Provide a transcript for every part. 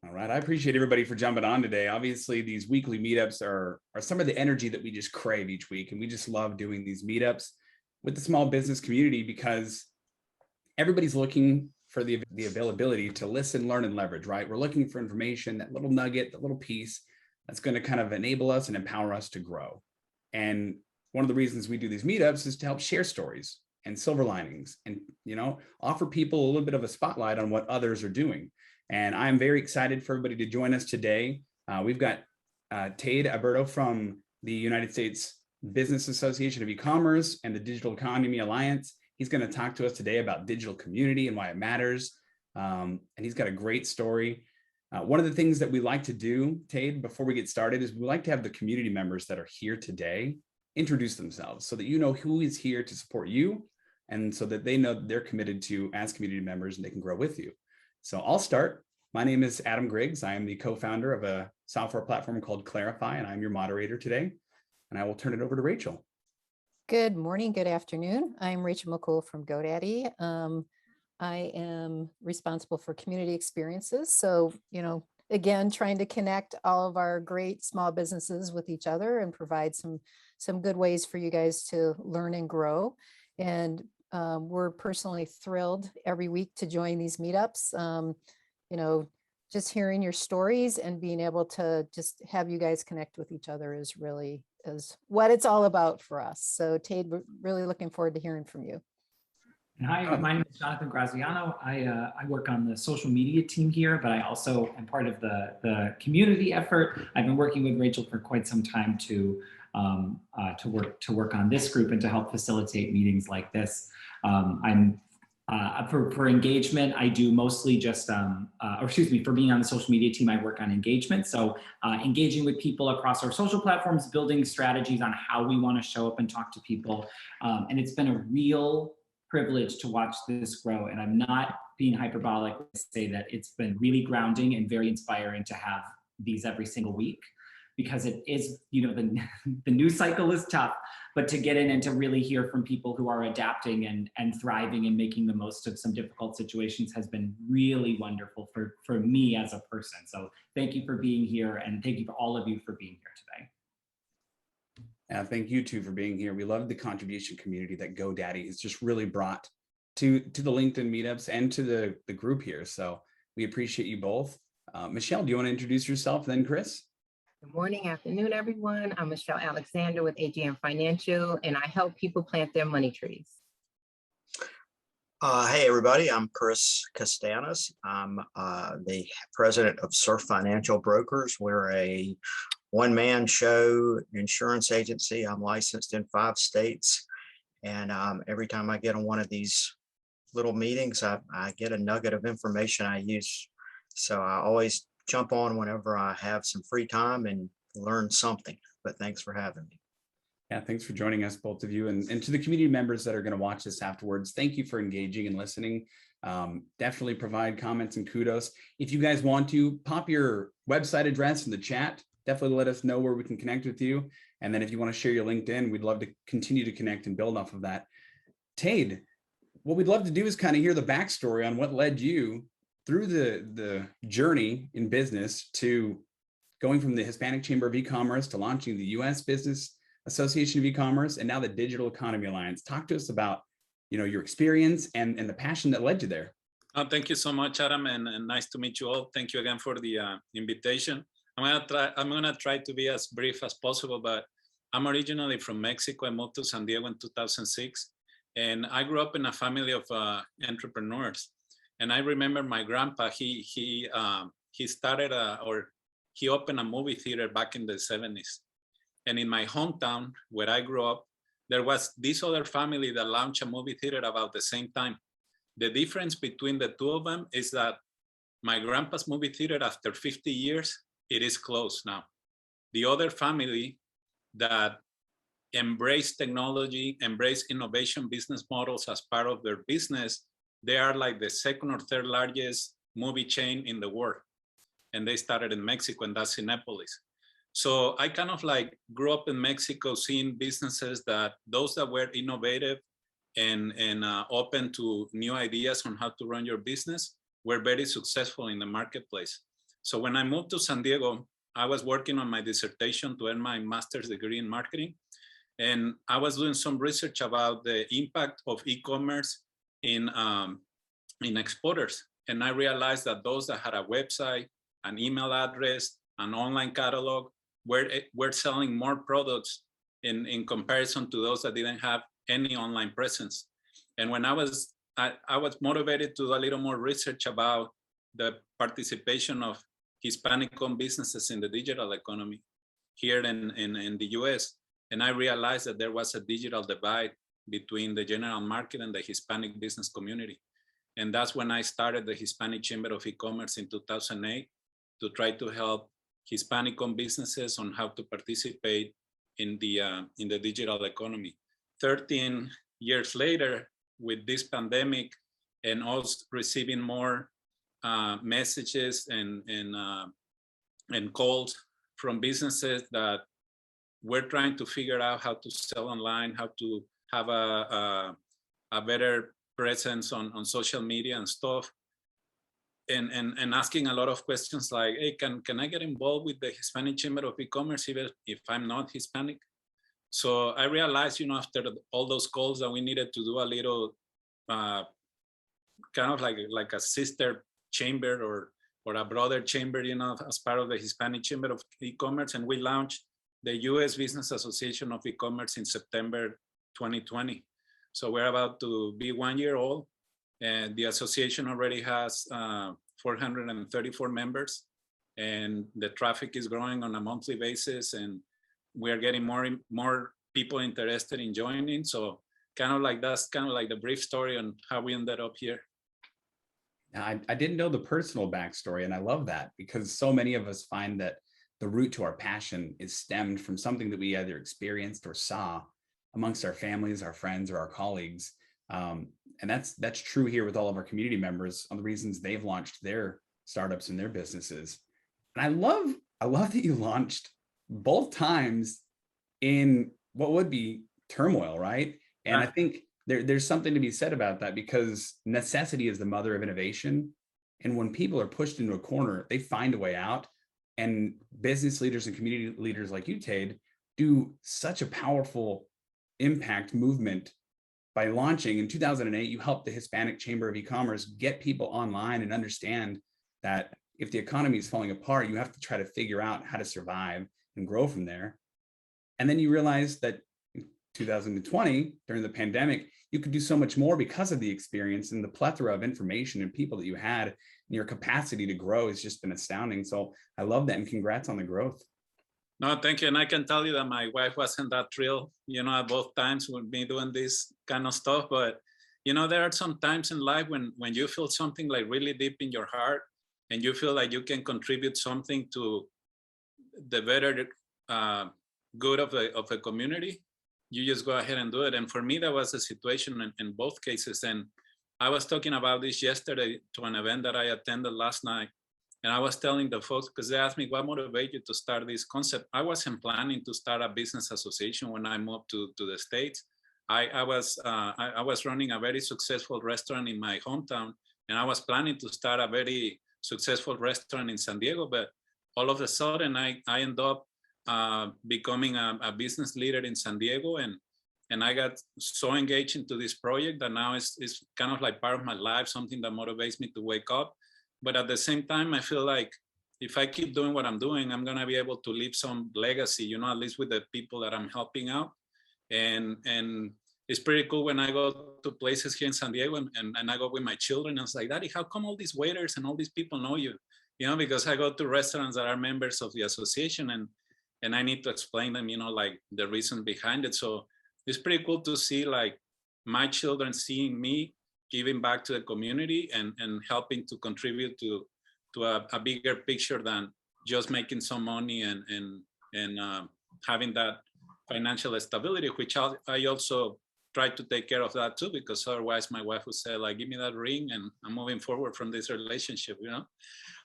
All right. I appreciate everybody for jumping on today. Obviously, these weekly meetups are some of the energy that we just crave each week. And we just love doing these meetups with the small business community because everybody's looking for the availability to listen, learn, and leverage, right? We're looking for information, that little nugget, that little piece that's going to kind of enable us and empower us to grow. And one of the reasons we do these meetups is to help share stories and silver linings and, offer people a little bit of a spotlight on what others are doing. And I'm very excited for everybody to join us today. We've got Tayde Aburto from the United States Business Association of ECommerce and the Digital Economy Alliance. He's going to talk to us today about digital community and why it matters. And he's got a great story. One of the things that we like to do, Tayde, before we get started, is we like to have the community members that are here today introduce themselves so that you know who is here to support you and so that they know that they're committed to as community members and they can grow with you. So I'll start. My name is Adam Griggs. I am the co-founder of a software platform called CLARAfi, and I'm your moderator today. And I will turn it over to Rachel. Good morning, good afternoon. I'm Rachel McCool from GoDaddy. I am responsible for community experiences. So, again, trying to connect all of our great small businesses with each other and provide some good ways for you guys to learn and grow. And we're personally thrilled every week to join these meetups. Just hearing your stories and being able to just have you guys connect with each other is what it's all about for us. So Tayde, we're really looking forward to hearing from you. Hi, my name is Jonathan Graziano. I work on the social media team here, but I also am part of the community effort. I've been working with Rachel for quite some time to work on this group and to help facilitate meetings like this. For engagement, I do mostly just, for being on the social media team, I work on engagement. So engaging with people across our social platforms, building strategies on how we want to show up and talk to people. And it's been a real privilege to watch this grow. And I'm not being hyperbolic to say that it's been really grounding and very inspiring to have these every single week, because it is, the news cycle is tough, but to get in and to really hear from people who are adapting and thriving and making the most of some difficult situations has been really wonderful for me as a person. So thank you for being here, and thank you for all of you for being here today. Thank you too for being here. We love the contribution community that GoDaddy has just really brought to the LinkedIn meetups and to the group here. So we appreciate you both. Michelle, do you want to introduce yourself, then Chris? Good morning, afternoon, everyone. I'm Michelle Alexander with AGM Financial, and I help people plant their money trees. Hey, everybody. I'm Chris Castanis. I'm the president of Surf Financial Brokers. We're a one-man show insurance agency. I'm licensed in 5 states. And every time I get on one of these little meetings, I get a nugget of information I use. So I always jump on whenever I have some free time and learn something. But thanks for having me. Yeah, thanks for joining us, both of you. And to the community members that are going to watch this afterwards, thank you for engaging and listening. Definitely provide comments and kudos. If you guys want to, pop your website address in the chat. Definitely let us know where we can connect with you. And then if you want to share your LinkedIn, we'd love to continue to connect and build off of that. Tayde, what we'd love to do is kind of hear the backstory on what led you through the journey in business to going from the Hispanic Chamber of E-commerce to launching the U.S. Business Association of E-commerce and now the Digital Economy Alliance. Talk to us about your experience and the passion that led you there. Thank you so much, Adam, and nice to meet you all. Thank you again for the invitation. I'm gonna try to be as brief as possible, but I'm originally from Mexico. I moved to San Diego in 2006, and I grew up in a family of entrepreneurs. And I remember my grandpa. He started he opened a movie theater back in the 70s. And in my hometown, where I grew up, there was this other family that launched a movie theater about the same time. The difference between the two of them is that my grandpa's movie theater, after 50 years, it is closed now. The other family that embraced technology, embraced innovation business models as part of their business, they are like the 2nd or 3rd largest movie chain in the world. And they started in Mexico, and that's Cinépolis. So I kind of like grew up in Mexico seeing businesses those that were innovative and open to new ideas on how to run your business were very successful in the marketplace. So when I moved to San Diego, I was working on my dissertation to earn my master's degree in marketing. And I was doing some research about the impact of e-commerce in exporters. And I realized that those that had a website, an email address, an online catalog, were selling more products in comparison to those that didn't have any online presence. And when I was motivated to do a little more research about the participation of Hispanic-owned businesses in the digital economy here in the US. And I realized that there was a digital divide between the general market and the Hispanic business community. And that's when I started the Hispanic Chamber of E-commerce in 2008 to try to help Hispanic-owned businesses on how to participate in the digital economy. 13 years later, with this pandemic and us receiving more messages and calls from businesses that we're trying to figure out how to sell online, how to have a better presence on social media and stuff, and asking a lot of questions like, hey, can I get involved with the Hispanic Chamber of E-commerce even if I'm not Hispanic? So I realized, after all those calls that we needed to do a little kind of like a sister chamber or a brother chamber, as part of the Hispanic Chamber of E-commerce. And we launched the US Business Association of E-commerce in September 2020. So we're about to be 1 year old, and the association already has 434 members, and the traffic is growing on a monthly basis, and we're getting more people interested in joining. So that's kind of like the brief story on how we ended up here. I didn't know the personal backstory, and I love that, because so many of us find that the root to our passion is stemmed from something that we either experienced or saw amongst our families, our friends, or our colleagues. And that's true here with all of our community members on the reasons they've launched their startups and their businesses. And I love that you launched both times in what would be turmoil, right? And I think there's something to be said about that, because necessity is the mother of innovation. And when people are pushed into a corner, they find a way out. And business leaders and community leaders like you, Tayde, do such a powerful impact movement by launching. In 2008, you helped the Hispanic Chamber of E-commerce get people online and understand that if the economy is falling apart, you have to try to figure out how to survive and grow from there. And then you realize that in 2020, during the pandemic, you could do so much more because of the experience and the plethora of information and people that you had, and your capacity to grow has just been astounding. So I love that, and congrats on the growth. No, thank you. And I can tell you that my wife wasn't that thrilled, at both times with me doing this kind of stuff. But, there are some times in life when you feel something like really deep in your heart, and you feel like you can contribute something to the better good of a community, you just go ahead and do it. And for me, that was the situation in both cases. And I was talking about this yesterday to an event that I attended last night. And I was telling the folks, because they asked me, what motivated you to start this concept? I wasn't planning to start a business association when I moved to the States. I was running a very successful restaurant in my hometown, and I was planning to start a very successful restaurant in San Diego. But all of a sudden, I ended up becoming a business leader in San Diego, and I got so engaged into this project that now it's kind of like part of my life, something that motivates me to wake up. But at the same time, I feel like if I keep doing what I'm doing, I'm going to be able to leave some legacy, at least with the people that I'm helping out. And it's pretty cool when I go to places here in San Diego and I go with my children. And it's like, Daddy, how come all these waiters and all these people know you? Because I go to restaurants that are members of the association, and I need to explain them, like the reason behind it. So it's pretty cool to see like my children seeing me giving back to the community and helping to contribute to a bigger picture than just making some money and having that financial stability, which I also try to take care of that too, because otherwise my wife would say like, give me that ring and I'm moving forward from this relationship,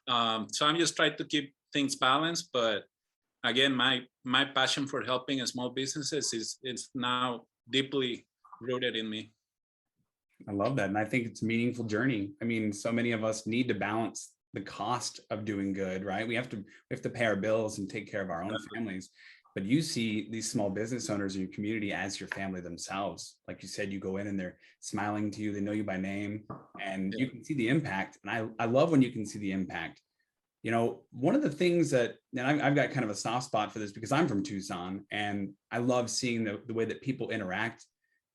So I'm just trying to keep things balanced. But again, my passion for helping small businesses is now deeply rooted in me. I love that. And I think it's a meaningful journey. I mean, so many of us need to balance the cost of doing good, right? We have to pay our bills and take care of our own families. But you see these small business owners in your community as your family themselves. Like you said, you go in and they're smiling to you, they know you by name, and you can see the impact. And I love when you can see the impact. You know, one of the things that, and I've got kind of a soft spot for this because I'm from Tucson, and I love seeing the way that people interact,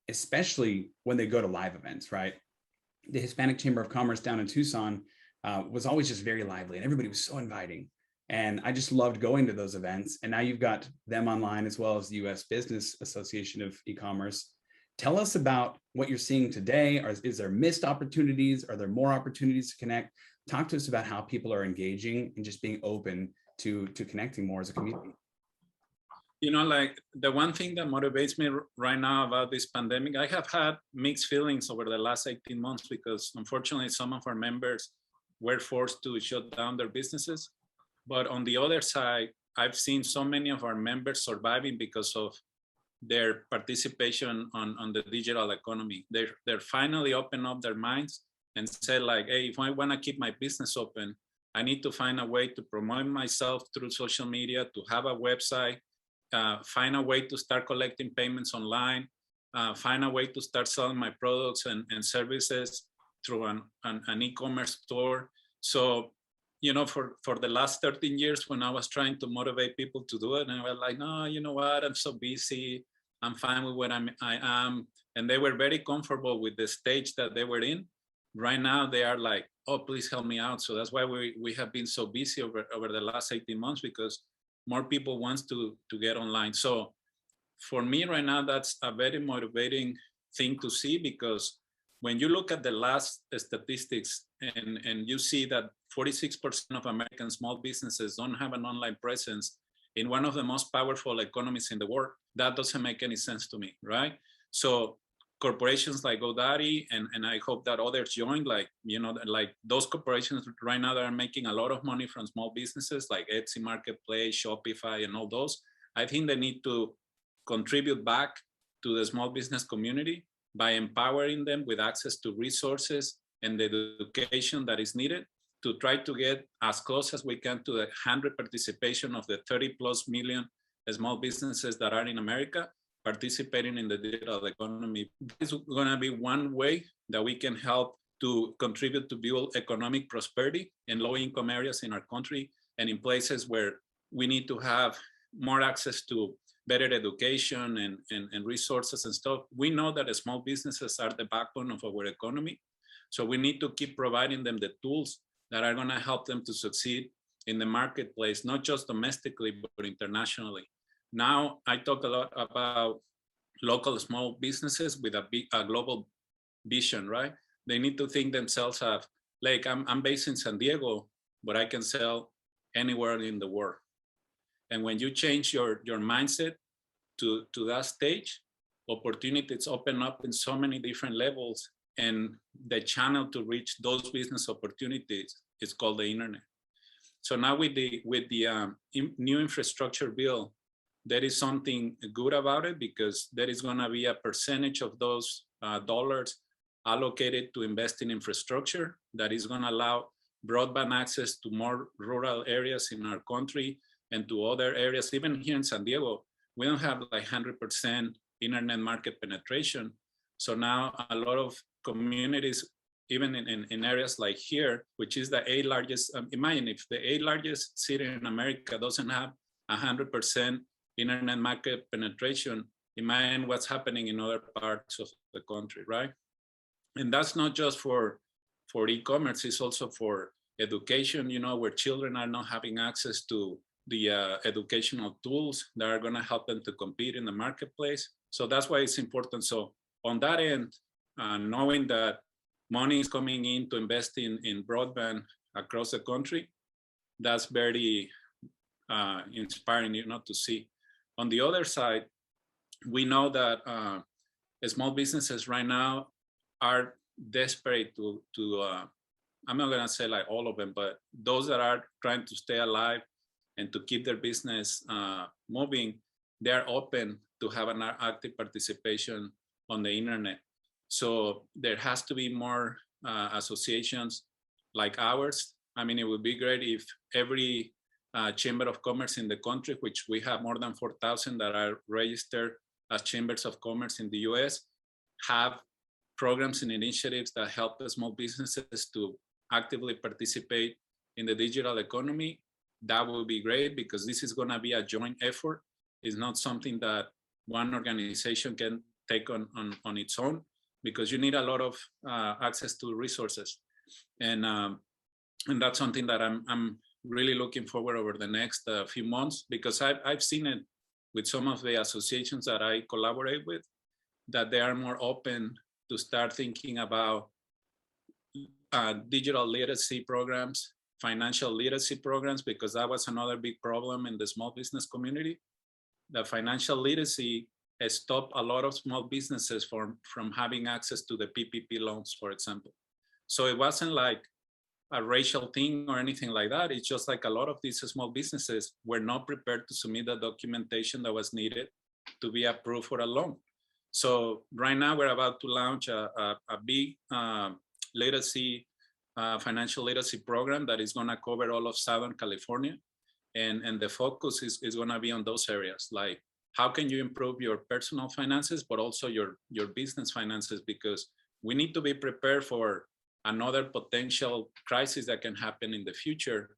especially when they go to live events, right? The Hispanic Chamber of Commerce down in Tucson was always just very lively, and everybody was so inviting. And I just loved going to those events. And now you've got them online as well as the U.S. Business Association of ECommerce. Tell us about what you're seeing today. Is there missed opportunities? Are there more opportunities to connect? Talk to us about how people are engaging and just being open to connecting more as a community. You know, like the one thing that motivates me right now about this pandemic, I have had mixed feelings over the last 18 months because unfortunately some of our members were forced to shut down their businesses. But on the other side, I've seen so many of our members surviving because of their participation on the digital economy. They're finally open up their minds and said like, hey, if I want to keep my business open, I need to find a way to promote myself through social media, to have a website, find a way to start collecting payments online, find a way to start selling my products and services through an e-commerce store. So, you know, for the last 13 years when I was trying to motivate people to do it, and I was like, no, you know what, I'm so busy, I'm fine with what I am. And they were very comfortable with the stage that they were in. Right now, they are like, oh, please help me out. So that's why we have been so busy over the last 18 months, because more people wants to get online. So for me right now, that's a very motivating thing to see, because when you look at the last statistics and you see that 46% of American small businesses don't have an online presence in one of the most powerful economies in the world, that doesn't make any sense to me, right? So corporations like GoDaddy, and I hope that others join, like, you know, like those corporations right now that are making a lot of money from small businesses like Etsy Marketplace, Shopify, and all those, I think they need to contribute back to the small business community by empowering them with access to resources and the education that is needed to try to get as close as we can to the 100 participation of the 30+ million small businesses that are in America participating in the digital economy. This is going to be one way that we can help to contribute to build economic prosperity in low-income areas in our country and in places where we need to have more access to better education and resources and stuff. We know that small businesses are the backbone of our economy. So we need to keep providing them the tools that are going to help them to succeed in the marketplace, not just domestically, but internationally. Now, I talk a lot about local small businesses with a global vision, right? They need to think themselves of, like, I'm based in San Diego, but I can sell anywhere in the world. And when you change your mindset to that stage, opportunities open up in so many different levels. And the channel to reach those business opportunities is called the internet. So now with the new infrastructure bill, there is something good about it, because there is going to be a percentage of those dollars allocated to invest in infrastructure that is going to allow broadband access to more rural areas in our country and to other areas. Even here in San Diego, we don't have like 100% internet market penetration. So now a lot of communities, even in areas like here, which is the 8th largest, imagine if the 8th largest city in America doesn't have 100% internet market penetration, imagine what's happening in other parts of the country, right? And that's not just for e-commerce, it's also for education, you know, where children are not having access to the educational tools that are going to help them to compete in the marketplace. So that's why it's important. So on that end, knowing that money is coming in to invest in broadband across the country, that's very inspiring, you know, to see. On the other side, we know that small businesses right now are desperate to I'm not gonna say like all of them, but those that are trying to stay alive and to keep their business moving, they are open to have an active participation on the internet. So there has to be more associations like ours I mean, it would be great if every chamber of commerce in the country, which we have more than 4,000 that are registered as chambers of commerce in the US, have programs and initiatives that help the small businesses to actively participate in the digital economy. That would be great, because this is going to be a joint effort. It's not something that one organization can take on its own, because you need a lot of access to resources. And that's something that I'm really looking forward over the next few months, because I've seen it with some of the associations that I collaborate with, that they are more open to start thinking about digital literacy programs, financial literacy programs, because that was another big problem in the small business community. The financial literacy has stopped a lot of small businesses from having access to the PPP loans, for example. So it wasn't like a racial thing or anything like that. It's just like a lot of these small businesses were not prepared to submit the documentation that was needed to be approved for a loan. So right now we're about to launch a big literacy, financial literacy program that is going to cover all of Southern California. And the focus is going to be on those areas, like how can you improve your personal finances, but also your business finances, because we need to be prepared for another potential crisis that can happen in the future.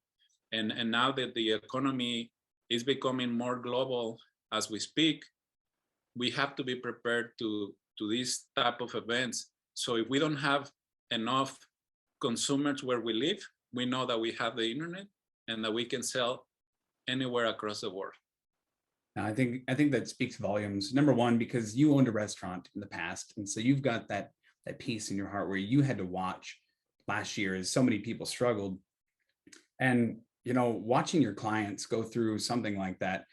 And now that the economy is becoming more global as we speak, we have to be prepared to these type of events. So if we don't have enough consumers where we live, we know that we have the internet and that we can sell anywhere across the world. I think that speaks volumes. Number one, because you owned a restaurant in the past, and so you've got that piece in your heart where you had to watch last year as so many people struggled. And watching your clients go through something like that,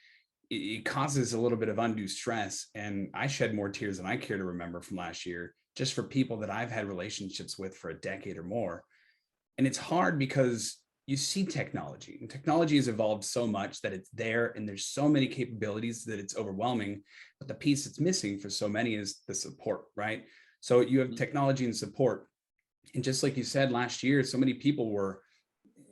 it causes a little bit of undue stress. And I shed more tears than I care to remember from last year, just for people that I've had relationships with for a decade or more. And it's hard because you see technology, and technology has evolved so much that it's there, and there's so many capabilities that it's overwhelming. But the piece that's missing for so many is the support, right? So you have technology and support. And just like you said, last year, so many people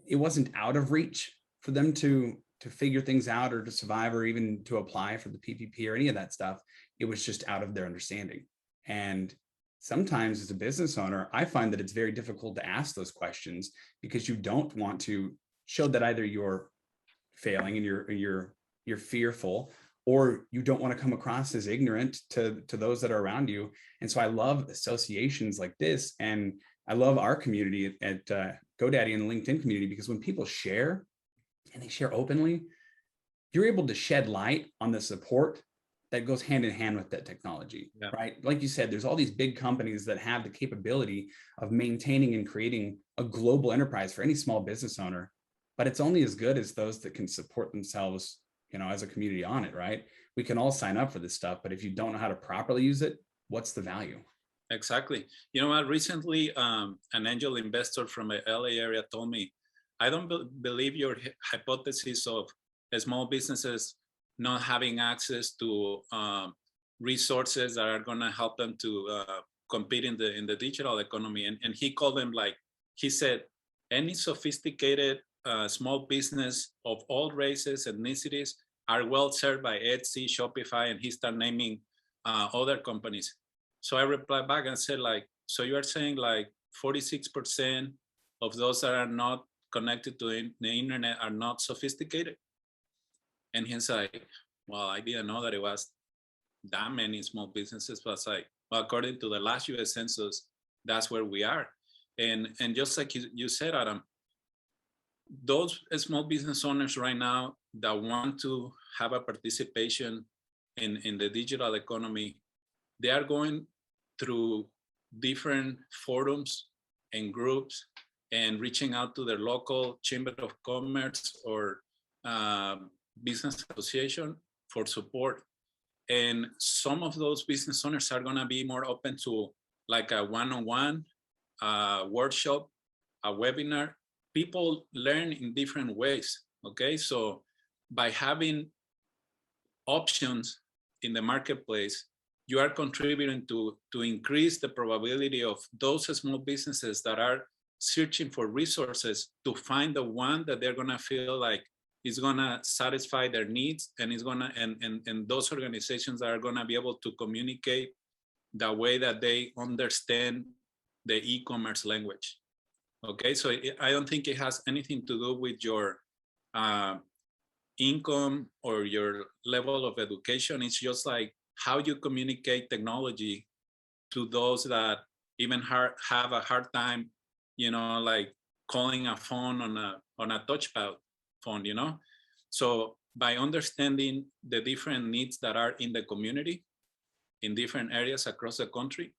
it wasn't out of reach for them to figure things out or to survive or even to apply for the PPP or any of that stuff. It was just out of their understanding. And sometimes as a business owner, I find that it's very difficult to ask those questions, because you don't want to show that either you're failing and you're fearful, or you don't want to come across as ignorant to those that are around you. And so I love associations like this, and I love our community at GoDaddy and the LinkedIn community, because when people share and they share openly, you're able to shed light on the support that goes hand in hand with that technology, right? Like you said, there's all these big companies that have the capability of maintaining and creating a global enterprise for any small business owner, but it's only as good as those that can support themselves, as a community on it, right? We can all sign up for this stuff, but if you don't know how to properly use it, what's the value? Exactly. You know what? Recently, an angel investor from the LA area told me, I don't believe your hypothesis of small businesses not having access to resources that are going to help them to compete in the digital economy. And he called them, like, he said, any sophisticated small business of all races, ethnicities are well served by Etsy, Shopify, and he started naming other companies. So I replied back and said, like, so you are saying like 46% of those that are not connected to the internet are not sophisticated? And he's like, well, I didn't know that it was that many small businesses. But it's like, well, according to the last US Census, that's where we are. And just like you said, Adam, those small business owners right now that want to have a participation in the digital economy, they are going through different forums and groups and reaching out to their local chamber of commerce or business association for support. And some of those business owners are going to be more open to like a one-on-one workshop, a webinar. People learn in different ways. Okay, so by having options in the marketplace, you are contributing to increase the probability of those small businesses that are searching for resources to find the one that they're gonna feel like is gonna satisfy their needs, and is gonna and those organizations are gonna be able to communicate the way that they understand the e-commerce language. Okay, so I don't think it has anything to do with your income or your level of education. It's just like how you communicate technology to those that even have a hard time, you know, like calling a phone on a touchpad phone, you know. So by understanding the different needs that are in the community in different areas across the country,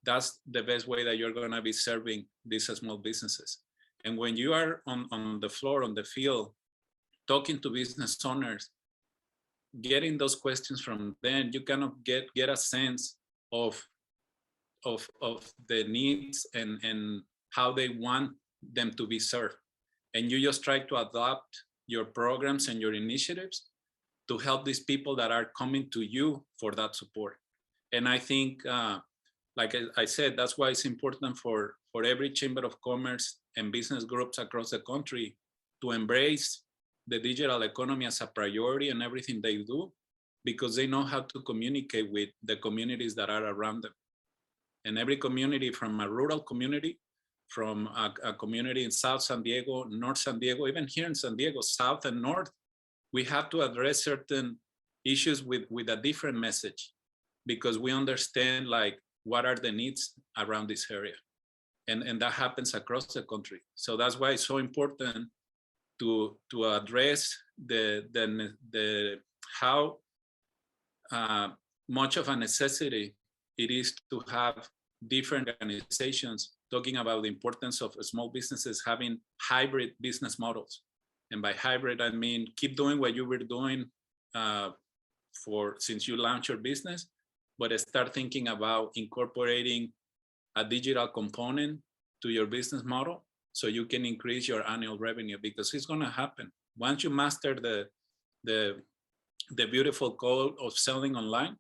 that's the best way that you're going to be serving these small businesses. And when you are on the floor, on the field, talking to business owners, getting those questions from them, you kind of get a sense of the needs and how they want them to be served. And you just try to adapt your programs and your initiatives to help these people that are coming to you for that support. And I think, like I said, that's why it's important for every Chamber of Commerce and business groups across the country to embrace the digital economy as a priority in everything they do, because they know how to communicate with the communities that are around them. And every community, from a rural community, from a community in South San Diego, North San Diego, even here in San Diego, South and North, we have to address certain issues with a different message, because we understand like what are the needs around this area. And that happens across the country. So that's why it's so important to address the how much of a necessity it is to have different organizations talking about the importance of small businesses having hybrid business models. And by hybrid, I mean, keep doing what you were doing since you launched your business, but start thinking about incorporating a digital component to your business model so you can increase your annual revenue, because it's going to happen. Once you master the beautiful code of selling online,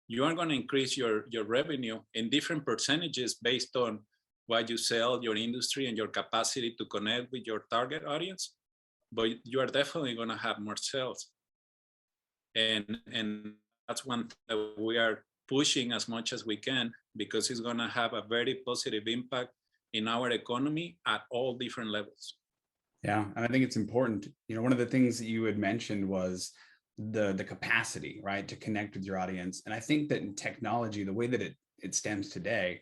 you are going to increase your revenue in different percentages based on what you sell, your industry, and your capacity to connect with your target audience. But you are definitely going to have more sales. And that's one that we are pushing as much as we can, because it's going to have a very positive impact in our economy at all different levels. Yeah, and I think it's important. You know, one of the things that you had mentioned was the capacity, right, to connect with your audience. And I think that in technology, the way that it stems today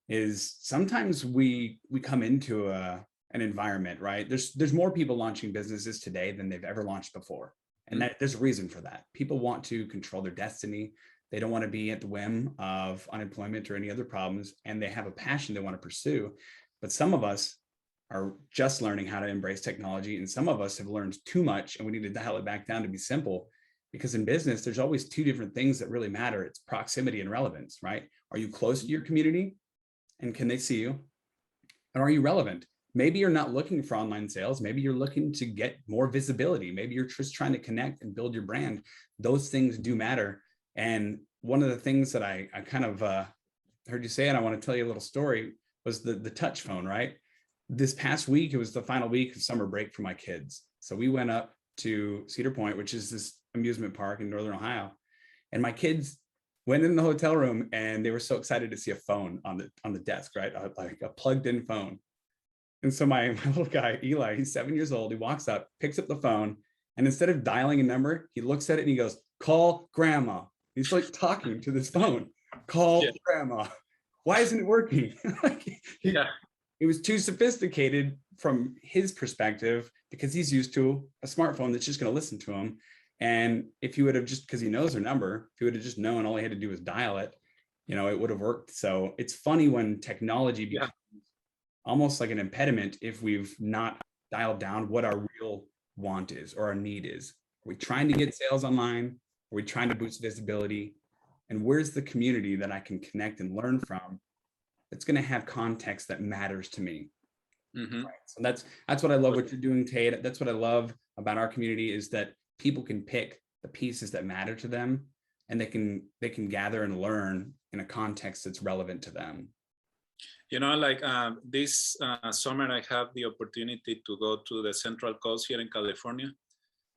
is sometimes we come into an environment, right? There's more people launching businesses today than they've ever launched before. And that there's a reason for that. People want to control their destiny. They don't want to be at the whim of unemployment or any other problems, and they have a passion they want to pursue. But some of us are just learning how to embrace technology, and some of us have learned too much, and we need to dial it back down to be simple. Because in business, there's always two different things that really matter. It's proximity and relevance, right? Are you close to your community, and can they see you? And are you relevant? Maybe you're not looking for online sales. Maybe you're looking to get more visibility. Maybe you're just trying to connect and build your brand. Those things do matter. And one of the things that I kind of heard you say, and I want to tell you a little story, was the touch phone, right? This past week, it was the final week of summer break for my kids. So we went up to Cedar Point, which is this amusement park in Northern Ohio. And my kids went in the hotel room and they were so excited to see a phone on the desk, right? Like a plugged in phone. And so my little guy, Eli, he's 7 years old. He walks up, picks up the phone, and instead of dialing a number, he looks at it and he goes, "Call grandma." He's like talking to this phone, "Call grandma." Why isn't it working? It was too sophisticated from his perspective, because he's used to a smartphone that's just going to listen to him. And if he would have just, because he knows her number, if he would have just known all he had to do was dial it, you know, it would have worked. So it's funny when technology becomes almost like an impediment if we've not dialed down what our real want is or our need is. Are we trying to get sales online? Are we trying to boost visibility? And where's the community that I can connect and learn from that's going to have context that matters to me? Mm-hmm. Right. So that's what I love what you're doing, Tayde. That's what I love about our community, is that people can pick the pieces that matter to them, and they can gather and learn in a context that's relevant to them. You know, like this summer, I have the opportunity to go to the Central Coast here in California,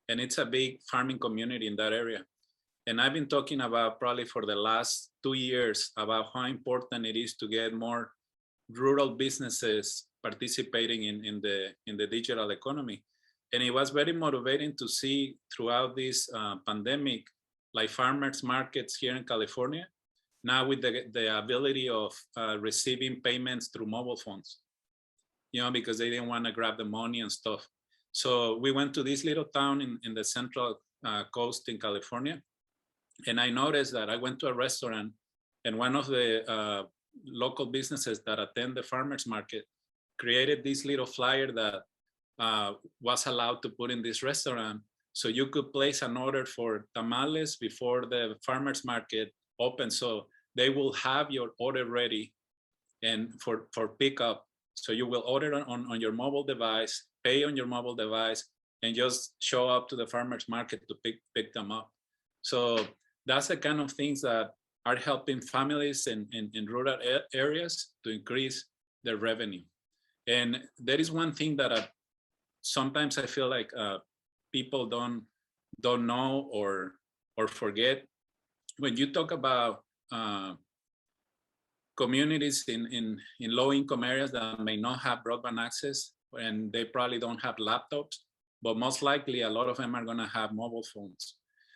and it's a big farming community in that area. And I've been talking about probably for the last 2 years about how important it is to get more rural businesses participating in the digital economy. And it was very motivating to see throughout this pandemic, like farmers markets here in California, now with the ability of receiving payments through mobile phones, you know, because they didn't want to grab the money and stuff. So we went to this little town in the Central Coast in California. And I noticed that I went to a restaurant, and one of the local businesses that attend the farmers market created this little flyer that was allowed to put in this restaurant. So you could place an order for tamales before the farmers market open. So they will have your order ready and for pickup. So you will order on your mobile device, pay on your mobile device, and just show up to the farmers market to pick them up. So that's the kind of things that are helping families in rural areas to increase their revenue. And there is one thing that sometimes I feel like people don't know or forget. When you talk about communities in low-income areas that may not have broadband access, and they probably don't have laptops, but most likely a lot of them are going to have mobile phones.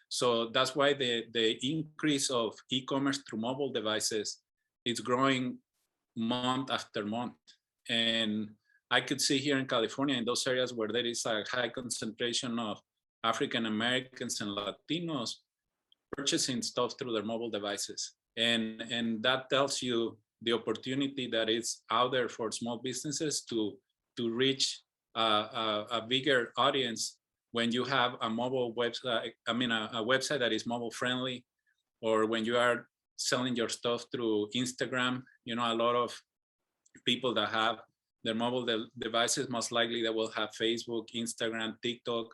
So that's why the increase of e-commerce through mobile devices is growing month after month. And I could see here in California, in those areas where there is a high concentration of African Americans and Latinos purchasing stuff through their mobile devices. And that tells you the opportunity that is out there for small businesses to reach a bigger audience when you have a mobile website, a website that is mobile friendly, or when you are selling your stuff through Instagram. You know, a lot of people that have their mobile devices, most likely they will have Facebook, Instagram, TikTok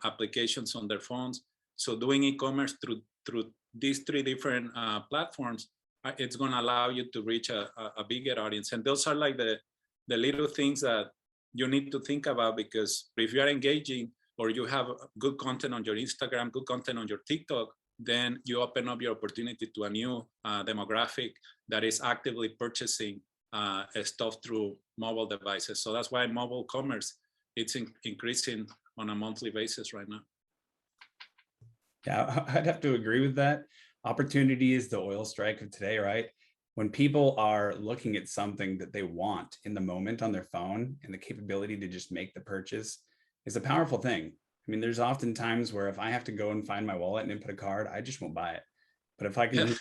applications on their phones. So doing e-commerce through these three different platforms, it's going to allow you to reach a bigger audience. And those are like the little things that you need to think about, because if you are engaging or you have good content on your Instagram, good content on your TikTok, then you open up your opportunity to a new demographic that is actively purchasing stuff through mobile devices. So that's why mobile commerce, it's increasing on a monthly basis right now. Yeah, I'd have to agree with that. Opportunity is the oil strike of today, right? When people are looking at something that they want in the moment on their phone, and the capability to just make the purchase is a powerful thing. I mean, there's often times where if I have to go and find my wallet and input a card, I just won't buy it. But if I can,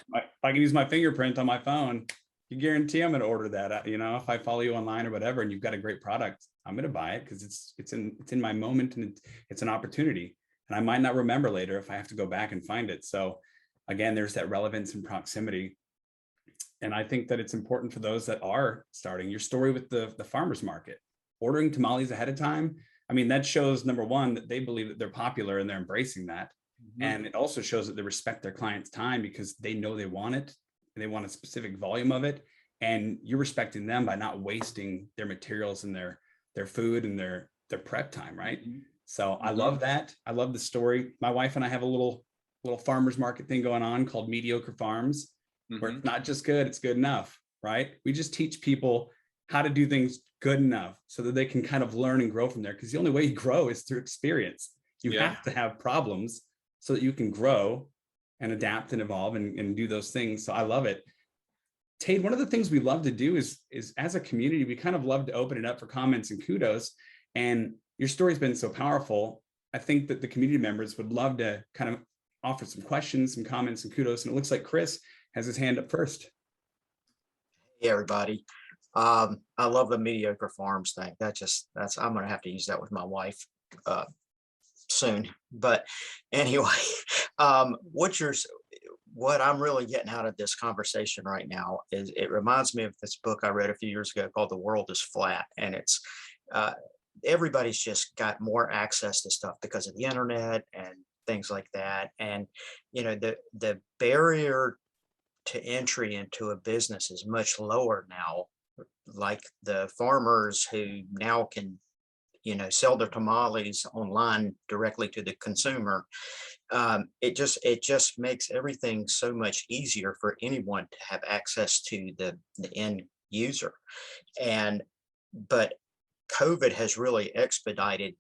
use my fingerprint on my phone, you guarantee I'm going to order that. You know, if I follow you online or whatever, and you've got a great product, I'm going to buy it because it's in my moment, and it's an opportunity. And I might not remember later if I have to go back and find it. So again, there's that relevance and proximity. And I think that it's important for those that are starting. Your story with the farmers market, ordering tamales ahead of time. I mean, that shows, number one, that they believe that they're popular and they're embracing that. Mm-hmm. And it also shows that they respect their clients' time because they know they want it and they want a specific volume of it. And you're respecting them by not wasting their materials and their food and their prep time, right? Mm-hmm. So I love that. I love the story. My wife and I have a little farmers market thing going on called Mediocre Farms, mm-hmm. where it's not just good, it's good enough, right? We just teach people how to do things good enough so that they can kind of learn and grow from there. Because the only way you grow is through experience. You have to have problems so that you can grow and adapt and evolve and do those things. So I love it. Tayde, one of the things we love to do is as a community, we kind of love to open it up for comments and kudos. And your story's been so powerful. I think that the community members would love to kind of offer some questions, some comments, and kudos. And it looks like Chris has his hand up first. Hey, everybody. I love the Mediocre Farms thing. I'm going to have to use that with my wife soon. But anyway, what I'm really getting out of this conversation right now is it reminds me of this book I read a few years ago called The World is Flat. And it's everybody's just got more access to stuff because of the internet and things like that. And, you know, the barrier to entry into a business is much lower now like the farmers who now can, sell their tamales online directly to the consumer. It just makes everything so much easier for anyone to have access to the end user. But COVID has really expedited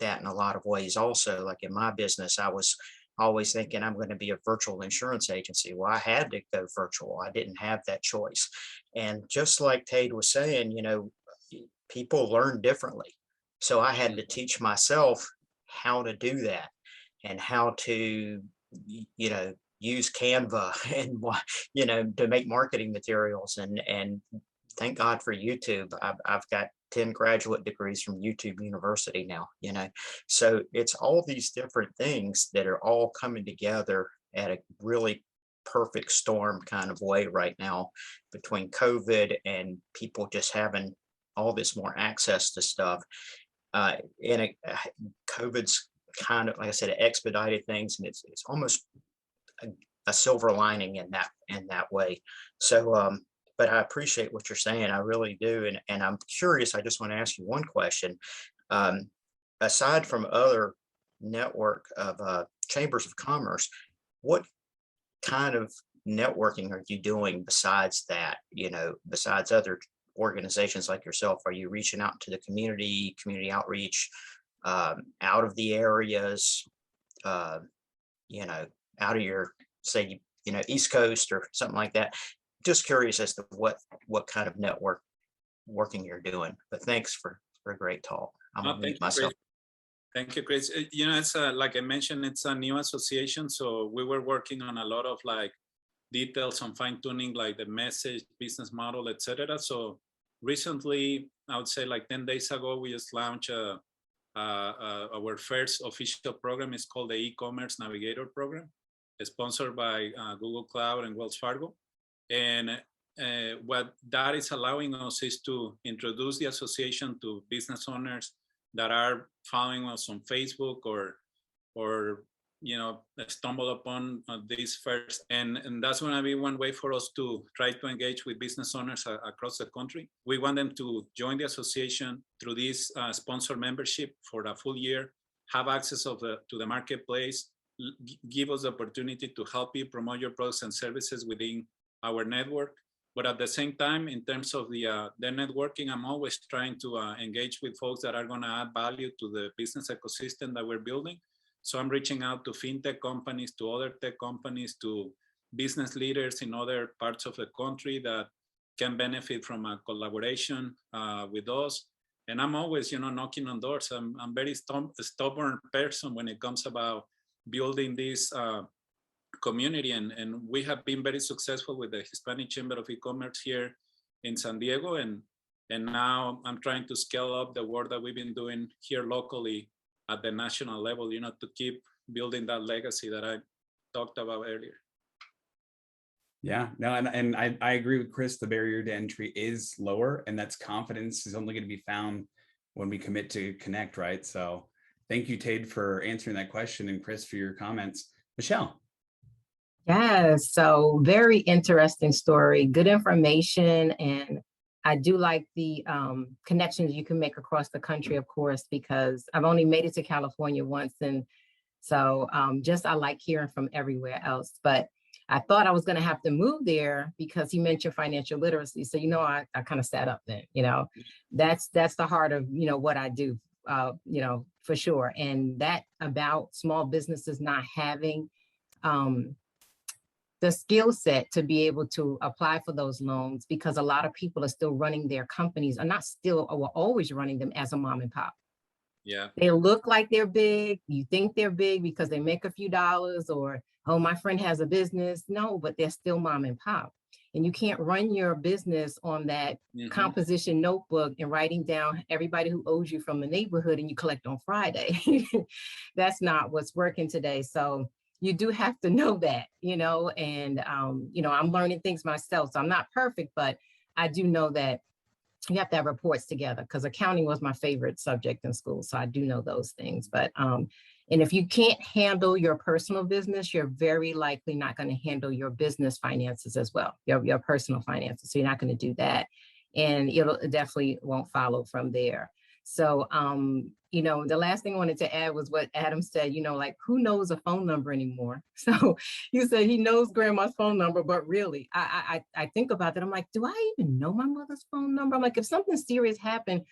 that in a lot of ways also. Like in my business, I was always thinking I'm going to be a virtual insurance agency. Well, I had to go virtual. I didn't have that choice. And just like Tayde was saying, people learn differently. So I had to teach myself how to do that and how to, use Canva and, to make marketing materials. And thank God for YouTube. I've got 10 graduate degrees from YouTube University now, so it's all these different things that are all coming together at a really perfect storm kind of way right now, between COVID and people just having all this more access to stuff. COVID's kind of, like I said, it expedited things, and it's almost a silver lining in that way. So, but I appreciate what you're saying. I really do. And I'm curious, I just want to ask you one question. Aside from other network of chambers of commerce, what kind of networking are you doing besides that, besides other organizations like yourself? Are you reaching out to the community outreach, out of the areas, out of your, say, East Coast or something like that? Just curious as to what kind of working you're doing. But thanks for a great talk. I'm gonna mute myself. Thank you, Chris. It's like I mentioned, it's a new association, so we were working on a lot of like details on fine tuning, like the message, business model, etc. So recently, I would say like 10 days ago, we just launched our first official program. Is called the ECommerce Navigator Program. It's sponsored by Google Cloud and Wells Fargo. And what that is allowing us is to introduce the association to business owners that are following us on Facebook or stumble upon this first. And that's going to be one way for us to try to engage with business owners across the country. We want them to join the association through this sponsor membership for a full year, have access to the marketplace, give us the opportunity to help you promote your products and services within our network. But at the same time, in terms of the networking, I'm always trying to engage with folks that are going to add value to the business ecosystem that we're building. So I'm reaching out to fintech companies, to other tech companies, to business leaders in other parts of the country that can benefit from a collaboration with us. And I'm always, knocking on doors. I'm very stubborn person when it comes about building this community, and we have been very successful with the Hispanic Chamber of E-commerce here in San Diego, and now I'm trying to scale up the work that we've been doing here locally at the national level, to keep building that legacy that I talked about earlier. Yeah, no, and I agree with Chris. The barrier to entry is lower, and that's confidence is only going to be found when we commit to connect, right? So thank you, Tayde, for answering that question, and Chris for your comments. Michelle. Yes, so very interesting story, good information. And I do like the connections you can make across the country, of course, because I've only made it to California once. And so I like hearing from everywhere else. But I thought I was going to have to move there because he mentioned financial literacy. So, I kind of sat up then, that's the heart of, what I do, for sure. And that about small businesses not having the skill set to be able to apply for those loans, because a lot of people are still running their companies, are not still, or always running them as a mom and pop. Yeah. They look like they're big. You think they're big because they make a few dollars, or, oh, my friend has a business. No, but they're still mom and pop. And you can't run your business on that composition notebook and writing down everybody who owes you from the neighborhood and you collect on Friday. That's not what's working today. So you do have to know that, and, I'm learning things myself. So I'm not perfect, but I do know that you have to have reports together, because accounting was my favorite subject in school. So I do know those things. But, and if you can't handle your personal business, you're very likely not going to handle your business finances as well, your personal finances. So you're not going to do that. and it definitely won't follow from there. So, you know, the last thing I wanted to add was what Adam said, you know, like, who knows a phone number anymore? So you said he knows grandma's phone number, but really, I think about that. I'm like, do I even know my mother's phone number? I'm like, if something serious happened,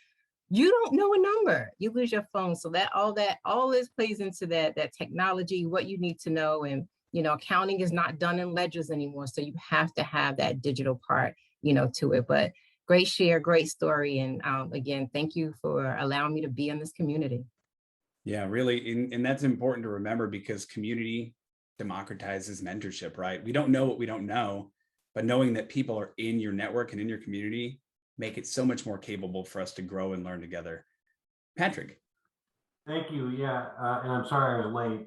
you don't know a number, you lose your phone. So all this plays into that technology, what you need to know. And, you know, accounting is not done in ledgers anymore. So you have to have that digital part, you know, to it. But great share, great story. And again, thank you for allowing me to be in this community. Yeah, really. And that's important to remember, because community democratizes mentorship, right? We don't know what we don't know, but knowing that people are in your network and in your community make it so much more capable for us to grow and learn together. Patrick. Thank you. Yeah, and I'm sorry I was late.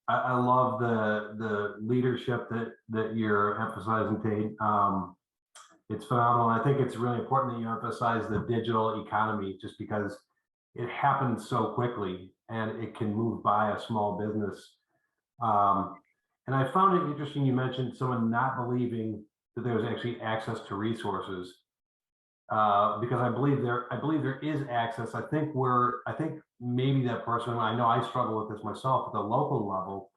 I love the leadership that you're emphasizing, Tayde. It's phenomenal. I think it's really important that you emphasize the digital economy, just because it happens so quickly and it can move by a small business. And I found it interesting you mentioned someone not believing that there was actually access to resources. Because I believe there is access. I think maybe that person, I know I struggle with this myself at the local level,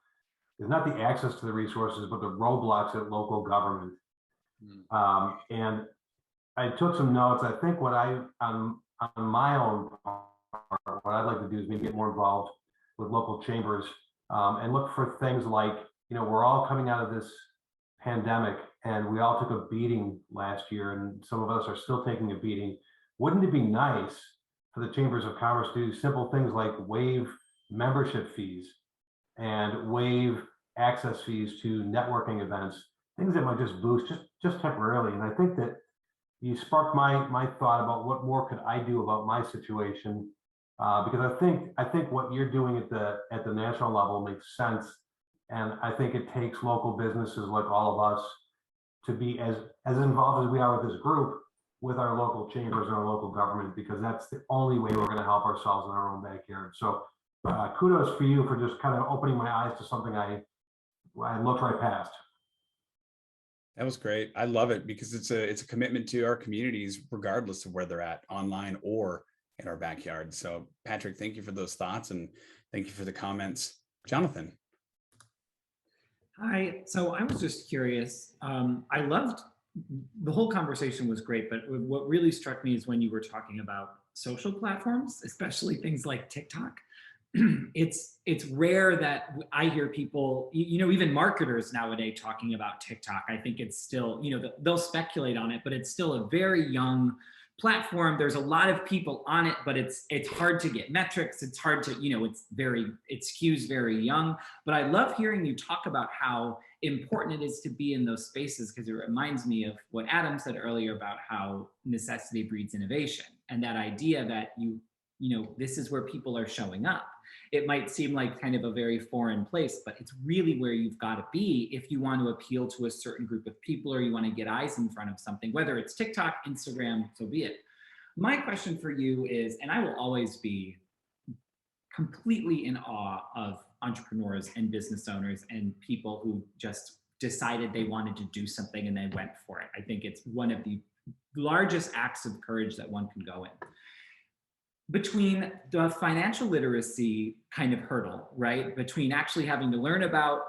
is not the access to the resources, but the roadblocks at local government. And I took some notes. I think what on my own part, what I'd like to do is maybe get more involved with local chambers and look for things like, you know, we're all coming out of this pandemic and we all took a beating last year, and some of us are still taking a beating. Wouldn't it be nice for the chambers of commerce to do simple things like waive membership fees and waive access fees to networking events, things that might just boost just temporarily? And I think that you sparked my thought about what more could I do about my situation, because I think what you're doing at the national level makes sense. And I think it takes local businesses like all of us to be as involved as we are with this group, with our local chambers and our local government, because that's the only way we're going to help ourselves in our own backyard. So kudos for you for just kind of opening my eyes to something I looked right past. That was great. I love it, because it's a commitment to our communities, regardless of where they're at, online or in our backyard. So Patrick, thank you for those thoughts, and thank you for the comments. Jonathan. Hi, so I was just curious. I loved, the whole conversation was great, but what really struck me is when you were talking about social platforms, especially things like TikTok. It's rare that I hear people, you know, even marketers nowadays talking about TikTok. I think it's still, you know, they'll speculate on it, but it's still a very young platform. There's a lot of people on it, but it's hard to get metrics. It's hard to, you know, it skews very young. But I love hearing you talk about how important it is to be in those spaces, because it reminds me of what Adam said earlier about how necessity breeds innovation, and that idea that you know, this is where people are showing up. It might seem like kind of a very foreign place, but it's really where you've got to be if you want to appeal to a certain group of people, or you want to get eyes in front of something, whether it's TikTok, Instagram, so be it. My question for you is, and I will always be completely in awe of entrepreneurs and business owners and people who just decided they wanted to do something and they went for it. I think it's one of the largest acts of courage that one can go in. Between the financial literacy kind of hurdle, right? Between actually having to learn about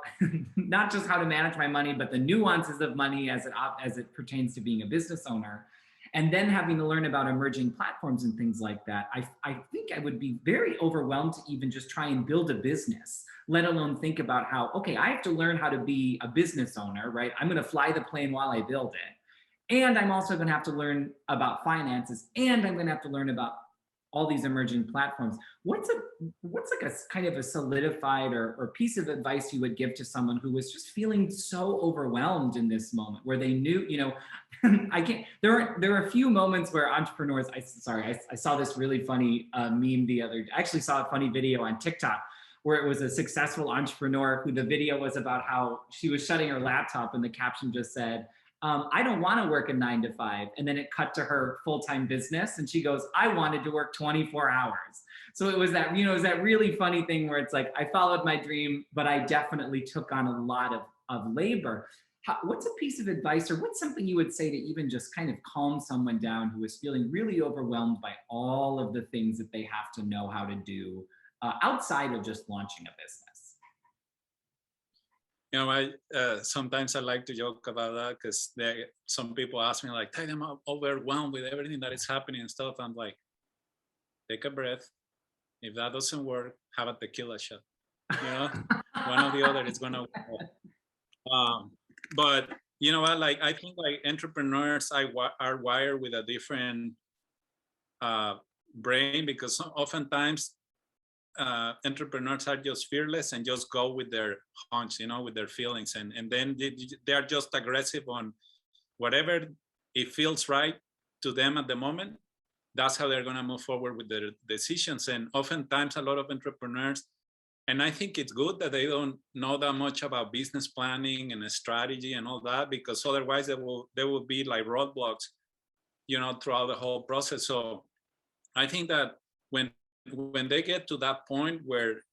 not just how to manage my money, but the nuances of money as it pertains to being a business owner, and then having to learn about emerging platforms and things like that, I think I would be very overwhelmed to even just try and build a business, let alone think about how, okay, I have to learn how to be a business owner, right? I'm gonna fly the plane while I build it. And I'm also gonna have to learn about finances, and I'm gonna have to learn about all these emerging platforms. What's like a kind of a solidified or piece of advice you would give to someone who was just feeling so overwhelmed in this moment, where they knew, you know, there are a few moments where entrepreneurs, I saw this really funny meme the other day. I actually saw a funny video on TikTok where it was a successful entrepreneur who the video was about how she was shutting her laptop, and the caption just said, I don't want to work a 9 to 5. And then it cut to her full-time business, and she goes, I wanted to work 24 hours. So it was that, you know, it was that really funny thing where it's like, I followed my dream, but I definitely took on a lot of labor. what's a piece of advice, or what's something you would say to even just kind of calm someone down who is feeling really overwhelmed by all of the things that they have to know how to do outside of just launching a business? You know, sometimes I like to joke about that because some people ask me like, "Tayde, I'm overwhelmed with everything that is happening and stuff." I'm like, take a breath. If that doesn't work, have a tequila shot. You know, one or the other is gonna work. But you know what? Like, I think like entrepreneurs are wired with a different brain, because oftentimes entrepreneurs are just fearless and just go with their hunch, you know, with their feelings, and then they are just aggressive on whatever it feels right to them at the moment. That's how they're going to move forward with their decisions. And oftentimes a lot of entrepreneurs, and I think it's good that they don't know that much about business planning and strategy and all that, because otherwise there will be like roadblocks, you know, throughout the whole process. So I think that when they get to that point where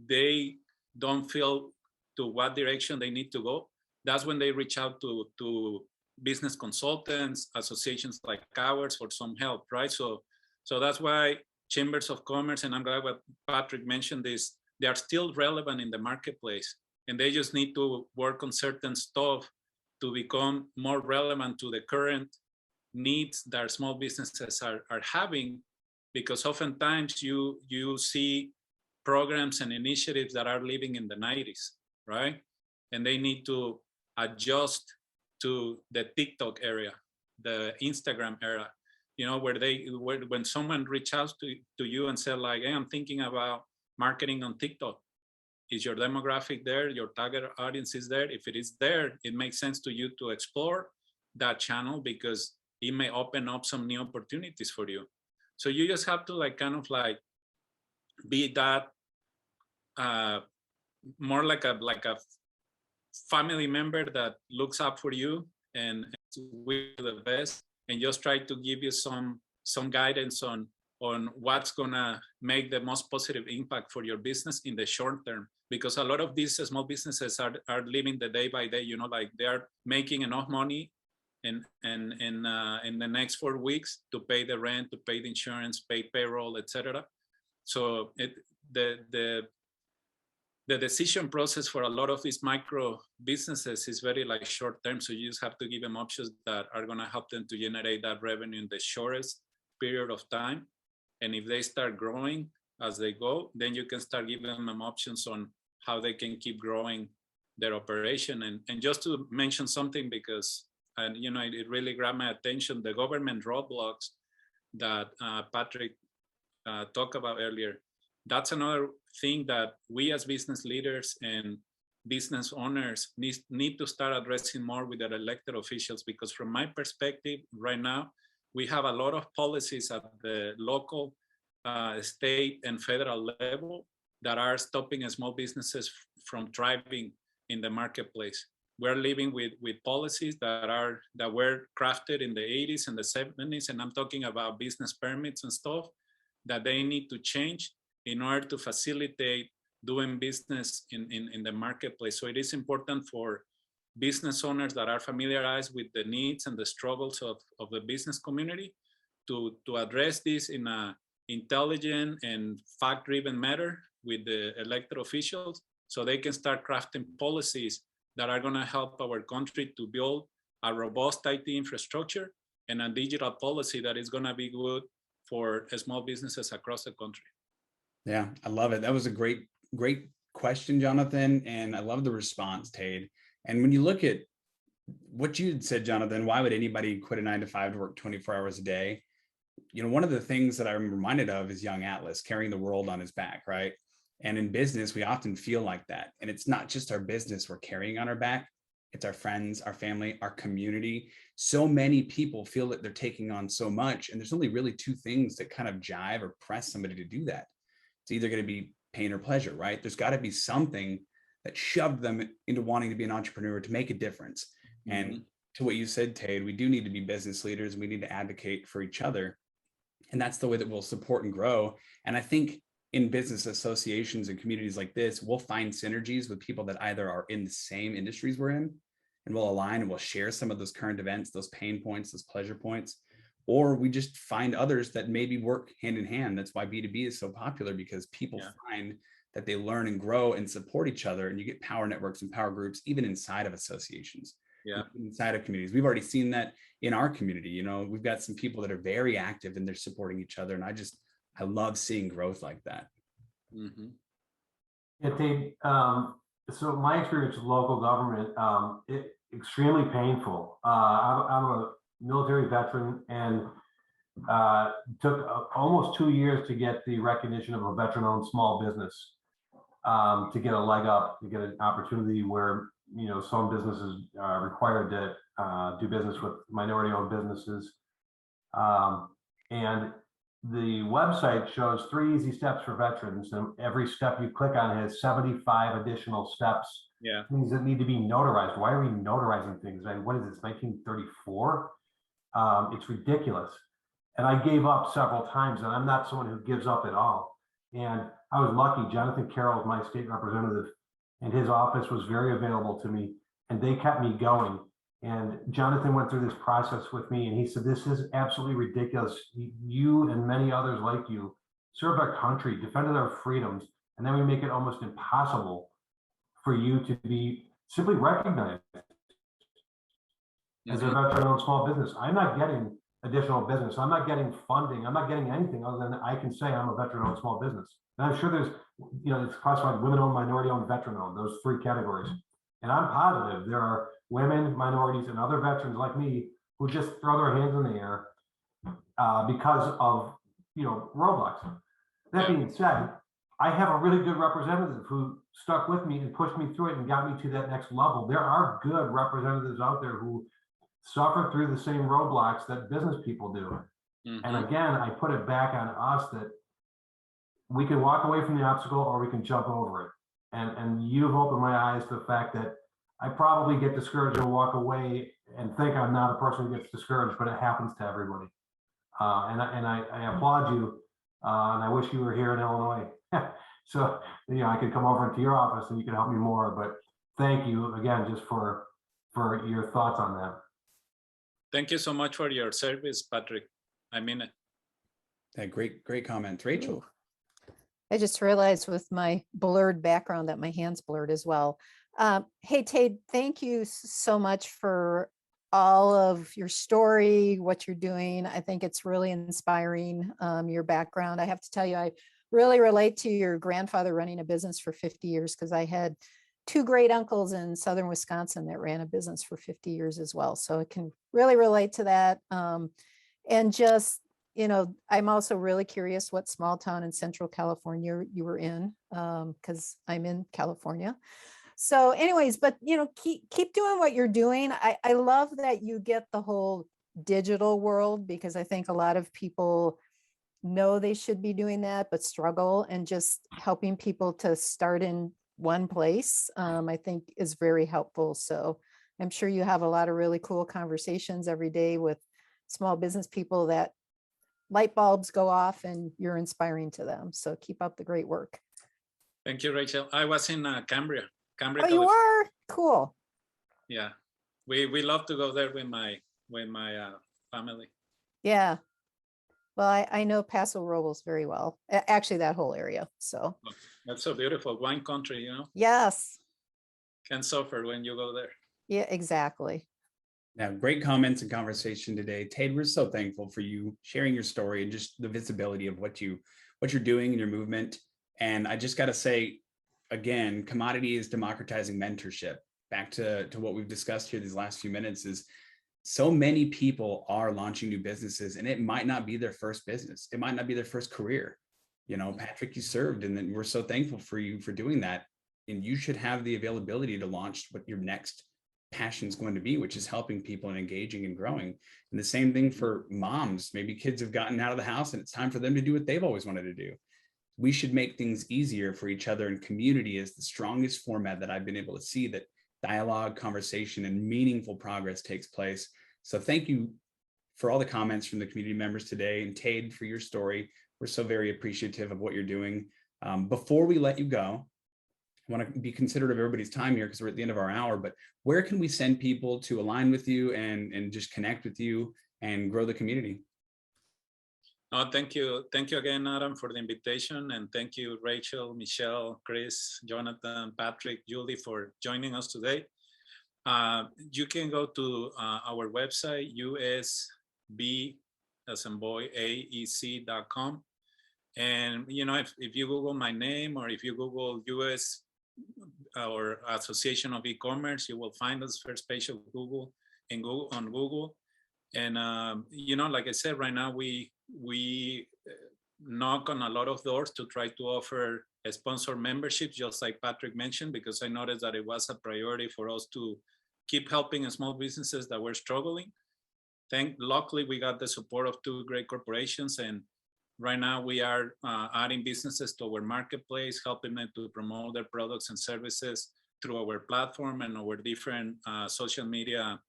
they don't feel to what direction they need to go, that's when they reach out to business consultants, associations like ours, for some help, right? So that's why chambers of commerce, and I'm glad what Patrick mentioned this, they are still relevant in the marketplace, and they just need to work on certain stuff to become more relevant to the current needs that small businesses are having, because oftentimes you see programs and initiatives that are living in the 90s, right? And they need to adjust to the TikTok era, the Instagram era, you know, where when someone reaches out to you and say like, hey, I'm thinking about marketing on TikTok. Is your demographic there? Your target audience is there? If it is there, it makes sense to you to explore that channel, because it may open up some new opportunities for you. So you just have to like kind of like be that more like a family member that looks up for you and wish you the best, and just try to give you some guidance on what's gonna make the most positive impact for your business in the short term. Because a lot of these small businesses are living the day by day, you know, like they are making enough money in the next 4 weeks to pay the rent, to pay the insurance, pay payroll, etc. So the decision process for a lot of these micro businesses is very like short term. So you just have to give them options that are going to help them to generate that revenue in the shortest period of time. And if they start growing as they go, then you can start giving them options on how they can keep growing their operation. And just to mention something, because you know, it really grabbed my attention, the government roadblocks that Patrick talked about earlier. That's another thing that we as business leaders and business owners need to start addressing more with their elected officials, because from my perspective right now, we have a lot of policies at the local, state and federal level that are stopping small businesses from thriving in the marketplace. We're living with policies that were crafted in the 80s and the 70s, and I'm talking about business permits and stuff that they need to change in order to facilitate doing business in the marketplace. So it is important for business owners that are familiarized with the needs and the struggles of the business community to address this in an intelligent and fact-driven manner with the elected officials, so they can start crafting policies that are going to help our country to build a robust IT infrastructure and a digital policy that is going to be good for small businesses across the country. Yeah, I love it. That was a great question, Jonathan. And I love the response, Tayde. And when you look at what you said, Jonathan, why would anybody quit a 9-to-5 to work 24 hours a day? You know, one of the things that I'm reminded of is young Atlas carrying the world on his back, right? And in business, we often feel like that. And it's not just our business we're carrying on our back. It's our friends, our family, our community. So many people feel that they're taking on so much. And there's only really two things that kind of jive or press somebody to do that. It's either going to be pain or pleasure, right? There's got to be something that shoved them into wanting to be an entrepreneur to make a difference. Mm-hmm. And to what you said, Tayde, we do need to be business leaders, and we need to advocate for each other. And that's the way that we'll support and grow. And I think in business associations and communities like this, we'll find synergies with people that either are in the same industries we're in, and we'll align and we'll share some of those current events, those pain points, those pleasure points, or we just find others that maybe work hand in hand. That's why B2B is so popular, because people find that they learn and grow and support each other, and you get power networks and power groups even inside of associations, inside of communities. We've already seen that in our community. You know, we've got some people that are very active and they're supporting each other, and I love seeing growth like that. Yeah, Tate, so my experience with local government, extremely painful. I'm a military veteran, and took almost 2 years to get the recognition of a veteran-owned small business, to get a leg up, to get an opportunity where, you know, some businesses are required to do business with minority-owned businesses. And the website shows 3 easy steps for veterans, and every step you click on has 75 additional steps. Things that need to be notarized. Why are we notarizing things? And what is this, 1934? It's ridiculous. And I gave up several times, and I'm not someone who gives up at all. And I was lucky. Jonathan Carroll, my state representative, and his office was very available to me, and they kept me going. And Jonathan went through this process with me, and he said, this is absolutely ridiculous. You and many others like you served our country, defended our freedoms, and then we make it almost impossible for you to be simply recognized as a veteran-owned small business. I'm not getting additional business. I'm not getting funding. I'm not getting anything other than I can say I'm a veteran-owned small business. And I'm sure there's, you know, it's classified women-owned, minority-owned, veteran-owned, those 3 categories. And I'm positive there are women, minorities, and other veterans like me who just throw their hands in the air because of, you know, roadblocks. That being said, I have a really good representative who stuck with me and pushed me through it and got me to that next level. There are good representatives out there who suffer through the same roadblocks that business people do. And again, I put it back on us that we can walk away from the obstacle or we can jump over it. And you've opened my eyes to the fact that I probably get discouraged and walk away and think I'm not a person who gets discouraged, but it happens to everybody. And I applaud you, and I wish you were here in Illinois. So, you know, I could come over into your office and you can help me more, but thank you again, just for your thoughts on that. Thank you so much for your service, Patrick. I mean it. Yeah, great comment. Rachel. Ooh. I just realized with my blurred background that my hand's blurred as well. Hey, Tayde, thank you so much for all of your story, what you're doing. I think it's really inspiring, your background. I have to tell you, I really relate to your grandfather running a business for 50 years because I had 2 great uncles in Southern Wisconsin that ran a business for 50 years as well. So I can really relate to that. And just, you know, I'm also really curious what small town in Central California you were in, because I'm in California. So anyways, but, you know, keep doing what you're doing. I love that you get the whole digital world, because I think a lot of people know they should be doing that, but struggle, and just helping people to start in one place, I think is very helpful. So I'm sure you have a lot of really cool conversations every day with small business people that light bulbs go off and you're inspiring to them. So keep up the great work. Thank you, Rachel. I was in Cambria. Oh, you were? Cool. Yeah, we love to go there with my family. Yeah. Well, I know Paso Robles very well. Actually, that whole area. So that's so beautiful. Wine country, you know. Yes. Can suffer when you go there. Yeah, exactly. Now, great comments and conversation today. Tayde, we're so thankful for you sharing your story and just the visibility of what you're doing in your movement. And I just got to say, again, commodity is democratizing mentorship. Back to what we've discussed here these last few minutes is so many people are launching new businesses, and it might not be their first business. It might not be their first career. You know, Patrick, you served, and then we're so thankful for you for doing that. And you should have the availability to launch what your next passion is going to be, which is helping people and engaging and growing. And the same thing for moms. Maybe kids have gotten out of the house and it's time for them to do what they've always wanted to do. We should make things easier for each other, and community is the strongest format that I've been able to see that dialogue, conversation, and meaningful progress takes place. So thank you for all the comments from the community members today, and Tayde, for your story. We're so very appreciative of what you're doing. Before we let you go, want to be considerate of everybody's time here because we're at the end of our hour, but where can we send people to align with you and just connect with you and grow the community? Oh, thank you. Thank you again, Adam, for the invitation. And thank you, Rachel, Michelle, Chris, Jonathan, Patrick, Julie, for joining us today. You can go to our website, USB, as in boy, AEC.com. And, you know, if you Google my name, or if you Google US or Association of E-commerce, you will find us first page of Google and Google on Google. And, you know, like I said, right now we knock on a lot of doors to try to offer a sponsor memberships, just like Patrick mentioned, because I noticed that it was a priority for us to keep helping small businesses that were struggling. Luckily, we got the support of 2 great corporations, and right now we are adding businesses to our marketplace, helping them to promote their products and services through our platform and our different social media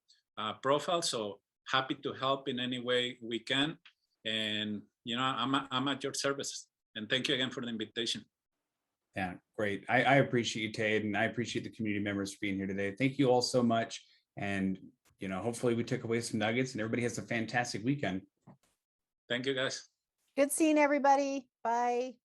profiles. So happy to help in any way we can. And, you know, I'm at your service. And thank you again for the invitation. Yeah, great. I appreciate you, Tayde, and I appreciate the community members for being here today. Thank you all so much. And, you know, hopefully we took away some nuggets and everybody has a fantastic weekend. Thank you, guys. Good seeing everybody. Bye.